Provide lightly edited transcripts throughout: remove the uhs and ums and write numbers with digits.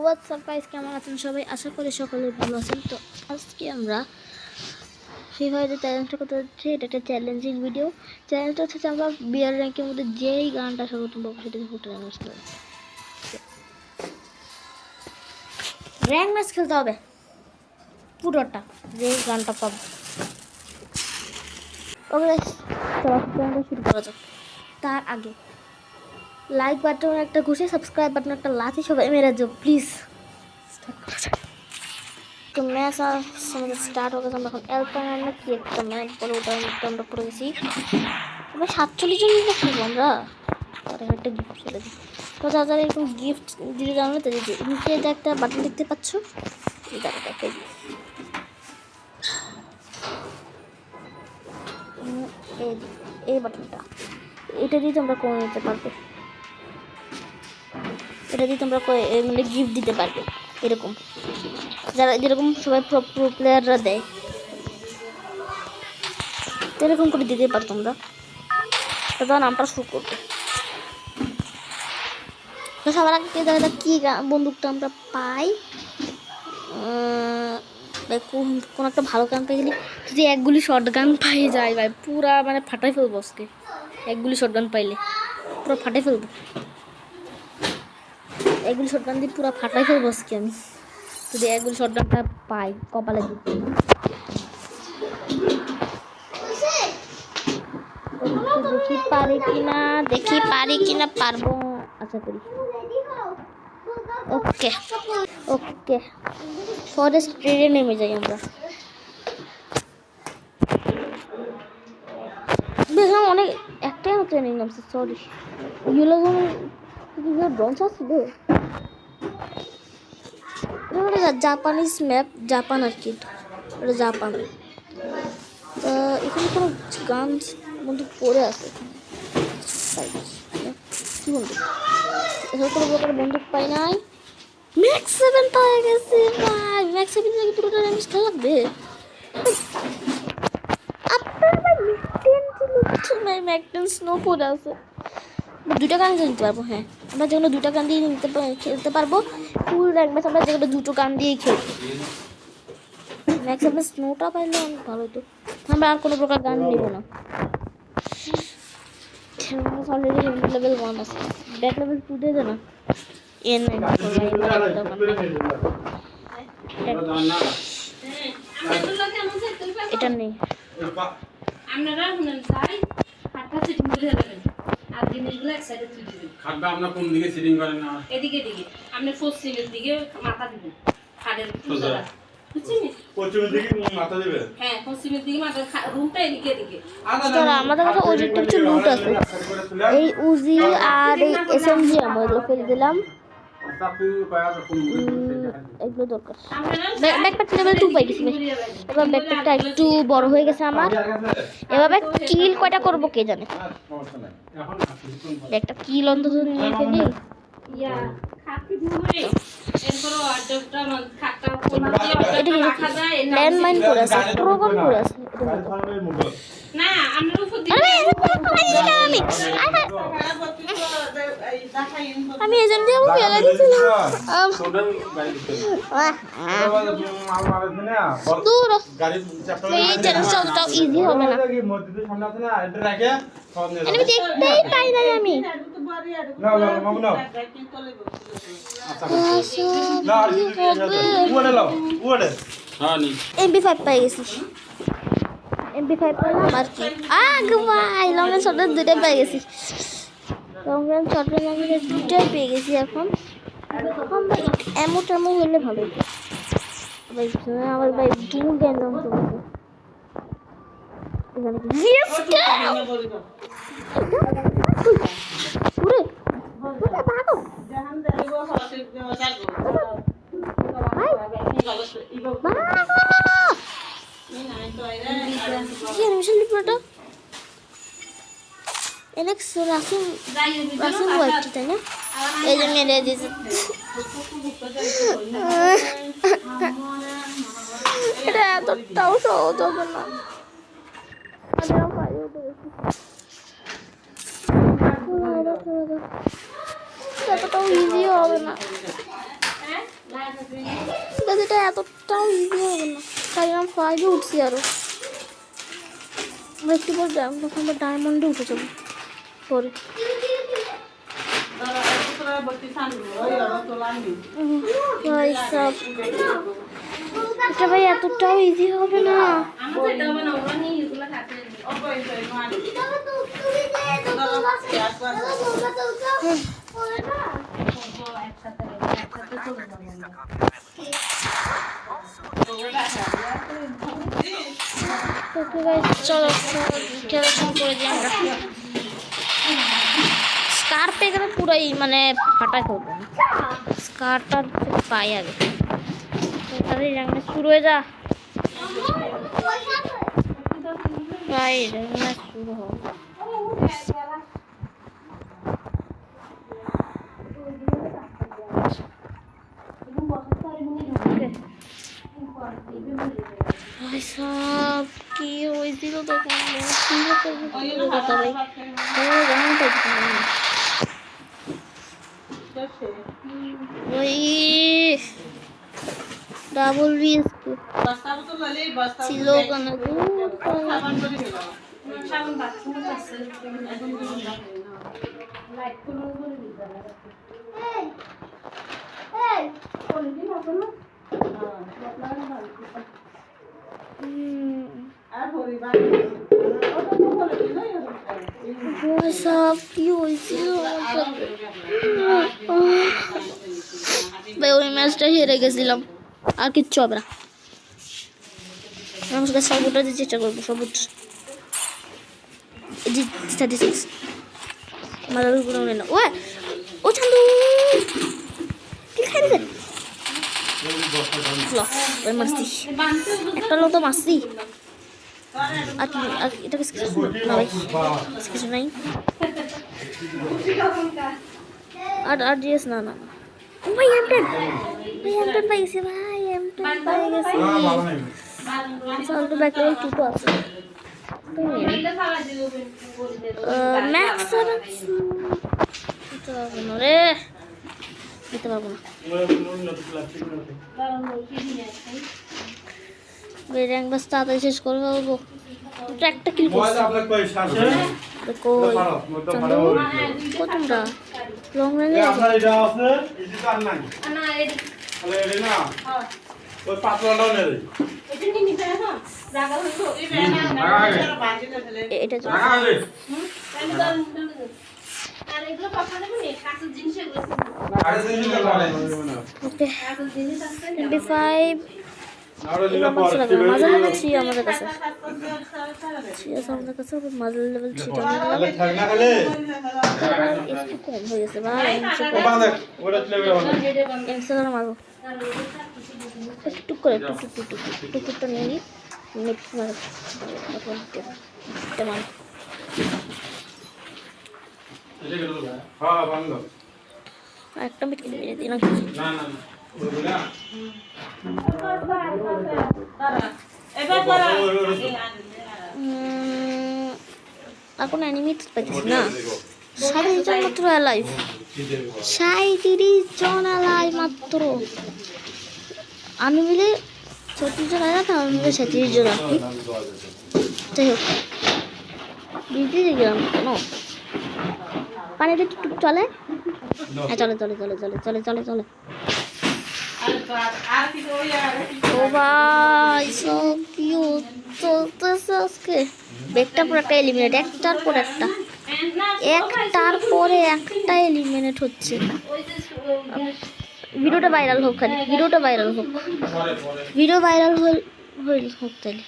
WhatsApp guys, কেমন আছেন সবাই? আশা করি সকলে ভালো আছেন। তো আজকে আমরা ফ্রি ফায়ারের চ্যালেঞ্জটা করতে যাচ্ছি। এটা একটা চ্যালেঞ্জিং ভিডিও। চ্যালেঞ্জটা হচ্ছে আমরা বিয়ার র্যাঙ্কের মধ্যে যেই গানটা সর্বোত্তম পাবো সেটা ফুটে র্যাঙ্ক ম্যাচ খেলতে হবে পুরোটা, যেই গানটা পাবো। ওকে গাইস, চলো শুরু করা যাক। তার আগে লাইক বাটন একটা ঘুষে, সাবস্ক্রাইব বাটন একটা লাথি সবাই মেরে যাও প্লিজ। তো ম্যাচ আমাদের স্টার্ট হয়ে গেছে। আমরা এখন অ্যালপাইন না কি একটা ম্যাচ বলে ওটার মধ্যে আমরা পড়ে গেছি। আমরা 47 জন মিলে খেলবো আমরা। আর একটা গিফট চলে দিই। তো যারা এরকম গিফট দিতে জানো তো নিচে যে একটা বাটন দেখতে পাচ্ছ, এই বাটনটা, এটা দিয়ে তোমরা করে নিতে পারবে। এটা দিয়ে তোমরা মানে গিফট দিতে পারবে এরকম, যারা যেরকম সবাই প্রো প্লেয়াররা দেয় এরকম করে দিতে পারো তোমরা। তো নামটা শুরু করবে। তো সবার আগে দেখা কি বন্দুকটা আমরা পাই। কোন একটা ভালো গান পেয়ে গেলে যদি একগুলি শর্ট গান পাই যায় ভাই, পুরা মানে ফাটাই ফেলবো আজকে। একগুলি শর্ট গান পাইলে পুরো ফাটাই ফেলবো। একগুলি শর্ট গান দিয়ে পুরো ফাটাই ফেলবো আজকে আমি, যদি একগুলি শর্ট গানটা পাই কপালে দিতে। দেখি পারি কিনা পারবো আশা করি। ওকে ওকে, ফরেস্ট ট্রেনে নেমে যাই আমরা। দেখলাম অনেক একটাই ট্রেনিং নামছে, সরি ইউলো ব্রঞ্চ আসছিল। জাপানিজ ম্যাপ, জাপান আর কি, এটা জাপান। তা এখানে কোনো গান বন্দুক পড়ে আছে, কি বন্দুক? এসব কোনো প্রকার বন্দুক পাই নাই। ম্যাক্স 7 পাওয়া গেছে ভাই। ম্যাক্স 7 থেকে পুরোটা ড্যামেজ খেলা লাগবে। আপনার ভাই ম্যাকটেন স্নো পড়ে আছে। দুইটা গান দিয়ে নিতে পারবো। হ্যাঁ, আমরা যেগুলো দুইটা গান দিয়ে খেলতে পারবো। ফুল র্যাঙ্ক ম্যাচ আমরা যেগুলো দুটো গান দিয়েই খেলবো। ম্যাক্স 7 স্নোটা পাইলে অনেক ভালো হতো। আমরা আর কোনো প্রকার গান নেব না। অলরেডি লেভেল 1 আছে, ব্যাক লেভেল 2 দিয়ে না। এটা নেই। আপনারা যাই খাটটা সেটিং করে দেবেন আর জিনিসগুলো এক সাইডে তুলে দিবেন। খাটটা আপনারা কোন দিকে সেটিং করেন? না এদিকে দিকে, আপনি পশ্চিমের দিকে মাথা দিবেন খাটের পুরোটা, বুঝছেন? পশ্চিমের দিকে মাথা দিবেন। হ্যাঁ, পশ্চিমের দিকে মাথা, রুমটা এদিকে দিকে। তাহলে আমাদের কাছে ওই দিকটা কিছু লুট আছে। এই উজি আর এই এসএমজি আমরা ফেলে দিলাম। এগুলো দরকার। ব্যাকপ্যাক লেভেল 2 পাই গেছি। এবার ব্যাকপ্যাকটা একটু বড় হয়ে গেছে আমার। এভাবে কিল কয়টা করব কে জানে। একটা কিল অন্তত নিয়ে ফেলি। এটা ল্যান্ডমাইন করে আছে, প্রোগ্রাম করে আছে। না আমরা উপর দিকে আমি এজেন্ট দিয়ে ফেলে দিয়েছিলাম। দূর এই চ্যালেঞ্জটা ইজি হবে না। আমি দেখতেই পাই না আমি। MP5 পাই গেছি। MP5 পেলাম আর কি। ভাই লং রেঞ্জ শর্ট রেঞ্জ দুইটাই পেয়ে গেছি। লং রেঞ্জ শর্ট রেঞ্জ আমি দুইটাই পেয়ে গেছি। এখন এমন হলে ভালো হতো। আমার ভাই দূর জ্ঞান তাই না? এই যে মেরে দিয়েছে। এটা এতটাও সহজ হবে না। এতটাও ইজি হবে না। এটা এতটাও ইজি হবে না, তাই আমি 5-এ উঠছি আরো। আমরা একটু পর তখন আমরা ডায়মন্ডে উঠে যাবো পরে। ভাই সব এটা ভাই এতটাও ইজি হবে না। চলো খেলা শুরু করে দিই আমরা। স্কার পেয়ে গেলে পুরাই মানে ফাটাই করবো, স্কারটার পাই আগে তাড়াতাড়ি রান্না শুরু হয়ে যা ভাই, রান্না শুরু হোক। ভাই সব কি হয়েছিল তখন ওই ডাবল রিস্ক ছিল কেন সব কি হয়েছিল ভাই, ওই ম্যাচটা হেরে গেছিলাম, আর কিচ্ছু হবে না। আমার কাছে সর্বোচ্চ চেষ্টা করবো, সর্বোচ্চ 36 মাদার গুলো না। ও চান্দু কি খাই রে, মারছি একটা লোক তো মারছি। আর এটা কিছু না ভাই, কিছু নাই। আর জিএস না না ভাই, M10 পাই গেছে ভাই, M10 পাই গেছে। চল তো ব্যাক লেভেল 2 তো আছে। ম্যাক্স রে দিতে পারবো না। র্যাঙ্ক বাস তাড়াতাড়ি শেষ করে ফেলবো। একটা কিল করছি। তোমরা লং রেঞ্জে আপনার এটা আছে, এটা তো আর নাই। না এডি। তাহলে এডি না। ওই পাতলাটাও নেই। এটা কি নিতে এখন জায়গা হইতো এই এটা জায়গা আছে। আর এগুলো পাপা নেব নি, কাঁচের জিনিস এগুলো। কাঁচের জিনিস লাগবে না। ওকে কাঁচের জিনিস আছে 25 নাও দিলে পরে মাঝের লেভেল 3 আমাদের কাছে। ঠিক আছে, আমাদের কাছে মাঝের লেভেল 3 টা তাহলে থাক না খালি। একটু কম হয়ে গেছে ভাই। ওটা দেখ, ওটা লেভেল হবে। এমসেলার মারো টুক করে টুকটা নিয়ে নি নেক্সট মারো এখন এটা মারো। এটা কি হলো? হ্যাঁ বন্ধ। একটা মিট কিনে দিয়ে দিন। না না ওগুলা এবার করা এখন অ্যানিমি পাইতেছি না। 37 জন মাত্র অ্যালাইভ, 37 জন অ্যালাইভ মাত্র। আমি মিলে 36 জন অ্যালাইভ, আমি মিলে 37 জন আছি। যাই হোক বিজি গেলাম কেন? পানিটা টুক চলে, হ্যাঁ চলে চলে চলে চলে চলে চলে চলে। ও ভাই সব কি চলতেছে আজকে। ব্যাগটা পুরো একটা এলিমিনেট, একটার পর একটা এলিমিনেট হচ্ছে। ভিডিওটা ভাইরাল হোক, খালি ভিডিওটা ভাইরাল হোক, ভিডিও ভাইরাল হোক তাইলে।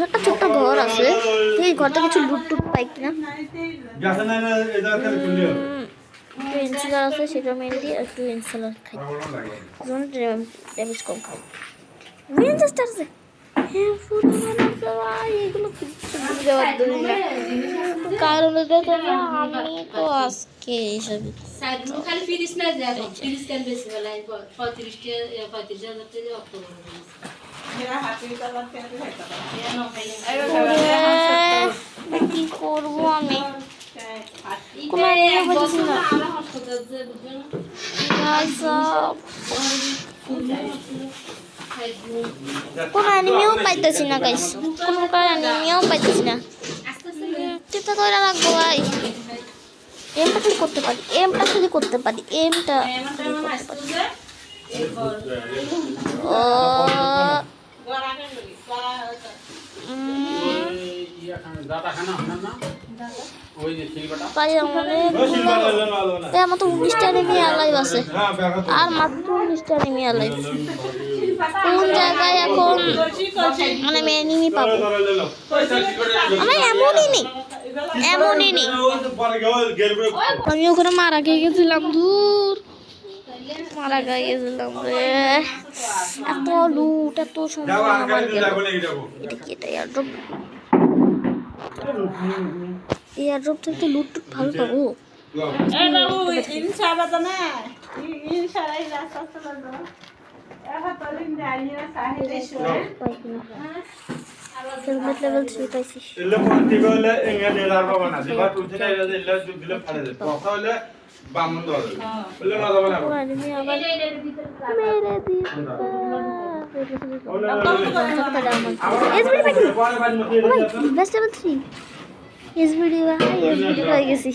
একটা ছোট্ট ঘর আছে, এই ঘরটা কিছু লুট টুট পাই কিনা। একটু ইনসুলার আছে, সেটা মেরে দিয়ে একটু ইনসুলার খাই, ড্যামেজ কম খাই। উইনচেস্টার আছে, হ্যাঁ পুরো ভাই এগুলো কারণ আমি তো আজকে এইসব খালি ফিরিস না যায়, ফিরিস কেন বেশি বেলা 35,000 টাকা অক্টোবর কি করবো আমি? কোনো অ্যানিমেও পাইতেছি না আমরা হাসপাতাল যে বুঝছেন কোনো অ্যানিমেও পাইতেছি না গাইস কোনো অ্যানিমেও পাইতেছি না আস্তে আস্তে চিন্তা করে লাগবো ভাই এমটা যদি করতে পারি এমটা যদি করতে পারি এমটা এমন টাইম আসছে যে এরপর ও গড়া কেন লাগি গড়া পাই আমার তো 19টা এনিমি লাইভ আছে আর মাত্র 19টা এনিমি লাইভ কোন জায়গায় এখন মানে আমি এনিমি পাবো আমি এমনই নেই আমি ওখানে মারা খেয়ে গেছিলাম দূর মারা খেয়ে গেছিলাম রে এত লুট এত সময় আমার গেল এটা কি এটা এয়ারড্রপ থেকে লুট টুট ভালো পাবো এই বাবু ইনশাআল্লাহ তো না ইনশাআল্লাহ রাস্তা চলে যাও এখন তো লিন জানিনা সাহেবে শুনে হেলমেট লেভেল 3 পাইছি এলে পড়তে গেলে এঙ্গে নেলার বাবা না দিবা তুলতে না এলে যুগ দিলে ফাড়ে দেয় কথা হলে বামন দল বলে না যাবে না পুরো এনিমি আবার মেরে দিছে পরে বাদ মতে বেস্ট লেভেল 3 এসবিডি ভাই এসবিডি হয়ে গেছি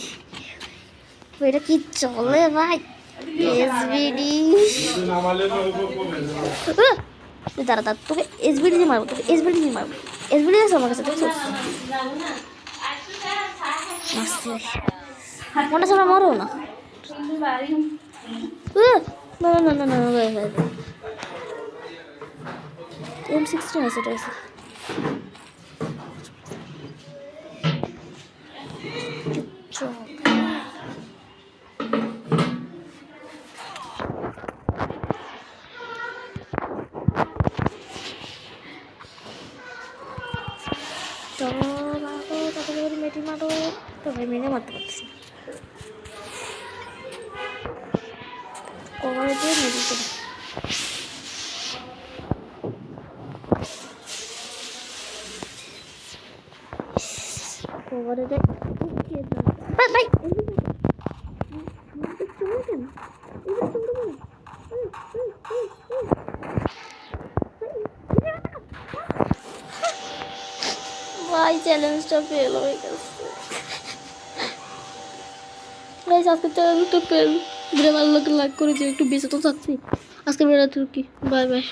এটা কি চলে ভাই এসবিডি নামালে তো কমে দাঁড়া দাঁড়া তোকে এসবিডি দিয়ে মারবো এসবিডি দিয়ে আছে আমার কাছে দেখছো মনে আছে আমরা মারো না না না না না না ভাই ভাই M16 আছে এটা আছে মেটি মারো তো ভাই মেনে মারতে পারছি কভার দিয়ে মেটি করে কভারে দেয় ভাই ভাই ভাই চ্যালেঞ্জটা ফেল হয়ে গেছে গাইস আজকে চ্যালেঞ্জটা ফেল ভিডিও ভালো লাগলে লাইক করে দিও একটু বেঁচে তো থাকছি আজকে বেড়াতে কি বাই বাই